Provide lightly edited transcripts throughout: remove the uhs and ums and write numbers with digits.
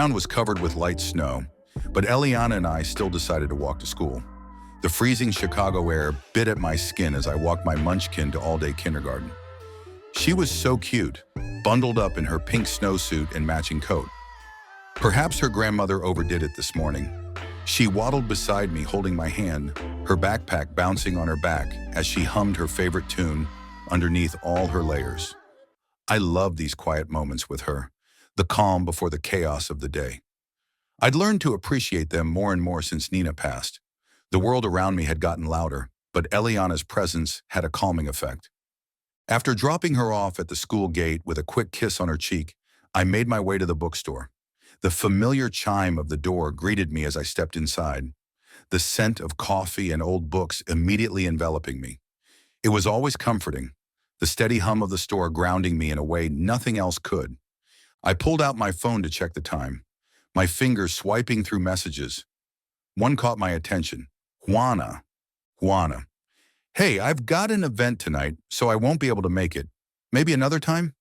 ground was covered with light snow, but Eliana and I still decided to walk to school. The freezing Chicago air bit at my skin as I walked my munchkin to all-day kindergarten. She was so cute, bundled up in her pink snowsuit and matching coat. Perhaps her grandmother overdid it this morning. She waddled beside me holding my hand, her backpack bouncing on her back as she hummed her favorite tune underneath all her layers. I love these quiet moments with her, the calm before the chaos of the day. I'd learned to appreciate them more and more since Nina passed. The world around me had gotten louder, but Eliana's presence had a calming effect. After dropping her off at the school gate with a quick kiss on her cheek, I made my way to the bookstore. The familiar chime of the door greeted me as I stepped inside, the scent of coffee and old books immediately enveloping me. It was always comforting, the steady hum of the store grounding me in a way nothing else could. I pulled out my phone to check the time, my fingers swiping through messages. One caught my attention. Juana. Hey, I've got an event tonight, so I won't be able to make it. Maybe another time?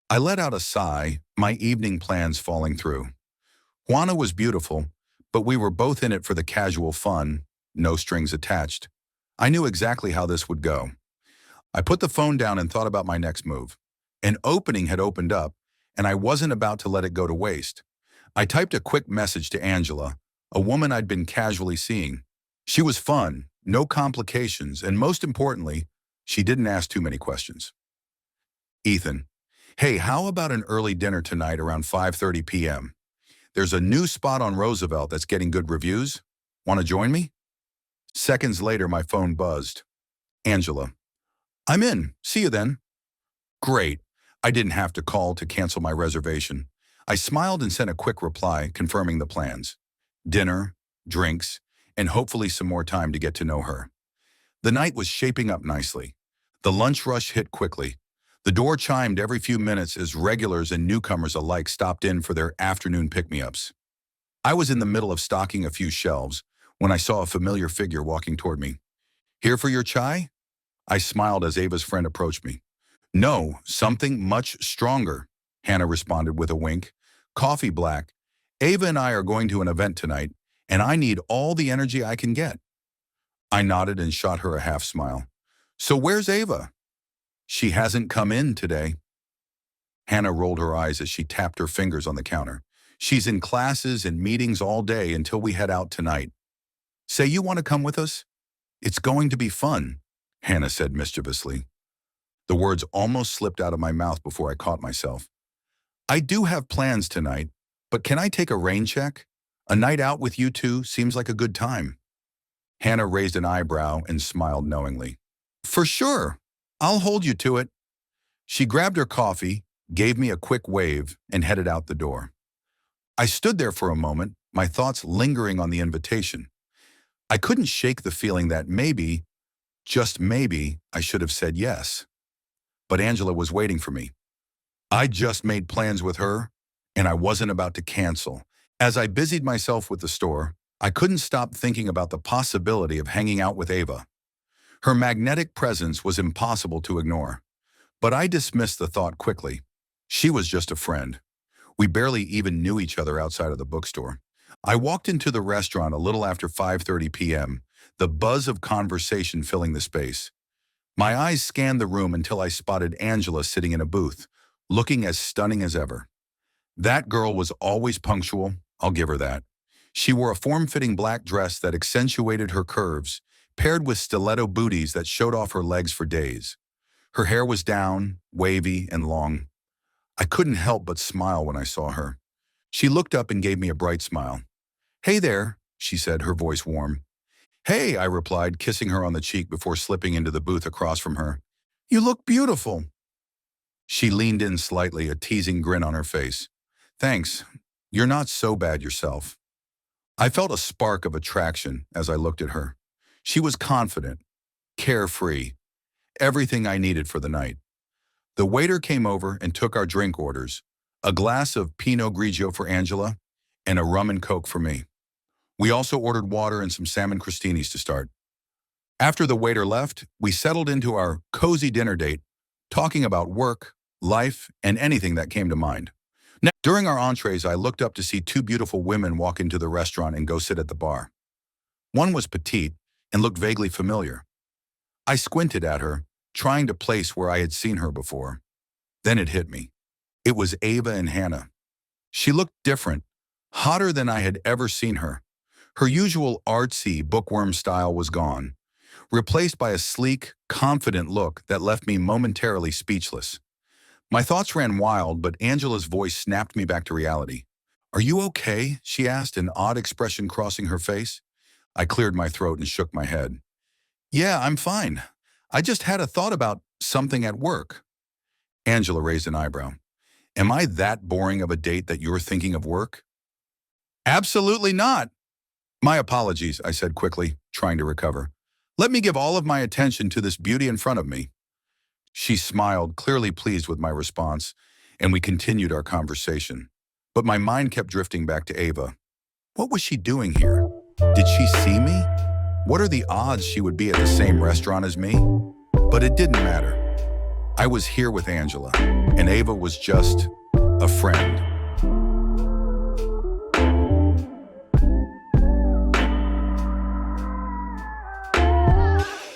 I let out a sigh, my evening plans falling through. Juana was beautiful, but we were both in it for the casual fun, no strings attached. I knew exactly how this would go. I put the phone down and thought about my next move. An opening had opened up, and I wasn't about to let it go to waste. I typed a quick message to Angela, a woman I'd been casually seeing. She was fun, no complications, and most importantly, she didn't ask too many questions. Ethan, hey, how about an early dinner tonight around 5:30 p.m.? There's a new spot on Roosevelt that's getting good reviews. Want to join me? Seconds later, my phone buzzed. Angela, I'm in. See you then. Great. I didn't have to call to cancel my reservation. I smiled and sent a quick reply confirming the plans. Dinner, drinks, and hopefully some more time to get to know her. The night was shaping up nicely. The lunch rush hit quickly. The door chimed every few minutes as regulars and newcomers alike stopped in for their afternoon pick-me-ups. I was in the middle of stocking a few shelves when I saw a familiar figure walking toward me. Here for your chai? I smiled as Ava's friend approached me. No, something much stronger, Hannah responded with a wink. Coffee black. Ava and I are going to an event tonight, and I need all the energy I can get. I nodded and shot her a half smile. So where's Ava? She hasn't come in today. Hannah rolled her eyes as she tapped her fingers on the counter. She's in classes and meetings all day until we head out tonight. Say you want to come with us? It's going to be fun, Hannah said mischievously. The words almost slipped out of my mouth before I caught myself. I do have plans tonight, but can I take a rain check? A night out with you two seems like a good time. Hannah raised an eyebrow and smiled knowingly. For sure. I'll hold you to it. She grabbed her coffee, gave me a quick wave, and headed out the door. I stood there for a moment, my thoughts lingering on the invitation. I couldn't shake the feeling that maybe, just maybe, I should have said yes. But Angela was waiting for me. I just made plans with her, and I wasn't about to cancel. As I busied myself with the store, I couldn't stop thinking about the possibility of hanging out with Ava. Her magnetic presence was impossible to ignore, but I dismissed the thought quickly. She was just a friend. We barely even knew each other outside of the bookstore. I walked into the restaurant a little after 5:30 p.m., the buzz of conversation filling the space. My eyes scanned the room until I spotted Angela sitting in a booth, looking as stunning as ever. That girl was always punctual, I'll give her that. She wore a form-fitting black dress that accentuated her curves, paired with stiletto booties that showed off her legs for days. Her hair was down, wavy, and long. I couldn't help but smile when I saw her. She looked up and gave me a bright smile. Hey there, she said, her voice warm. Hey, I replied, kissing her on the cheek before slipping into the booth across from her. You look beautiful. She leaned in slightly, a teasing grin on her face. Thanks. You're not so bad yourself. I felt a spark of attraction as I looked at her. She was confident, carefree, everything I needed for the night. The waiter came over and took our drink orders, a glass of Pinot Grigio for Angela and a rum and coke for me. We also ordered water and some salmon crostinis to start. After the waiter left, we settled into our cozy dinner date, talking about work, life, and anything that came to mind. Now, during our entrees, I looked up to see two beautiful women walk into the restaurant and go sit at the bar. One was petite and looked vaguely familiar. I squinted at her, trying to place where I had seen her before. Then it hit me. It was Ava and Hannah. She looked different, hotter than I had ever seen her. Her usual artsy bookworm style was gone, replaced by a sleek, confident look that left me momentarily speechless. My thoughts ran wild, but Angela's voice snapped me back to reality. "Are you okay?" she asked, an odd expression crossing her face. I cleared my throat and shook my head. "Yeah, I'm fine. I just had a thought about something at work." Angela raised an eyebrow. "Am I that boring of a date that you're thinking of work?" "Absolutely not." "My apologies," I said quickly, trying to recover. "Let me give all of my attention to this beauty in front of me." She smiled, clearly pleased with my response, and we continued our conversation. But my mind kept drifting back to Ava. What was she doing here? Did she see me? What are the odds she would be at the same restaurant as me? But it didn't matter. I was here with Angela, and Ava was just a friend.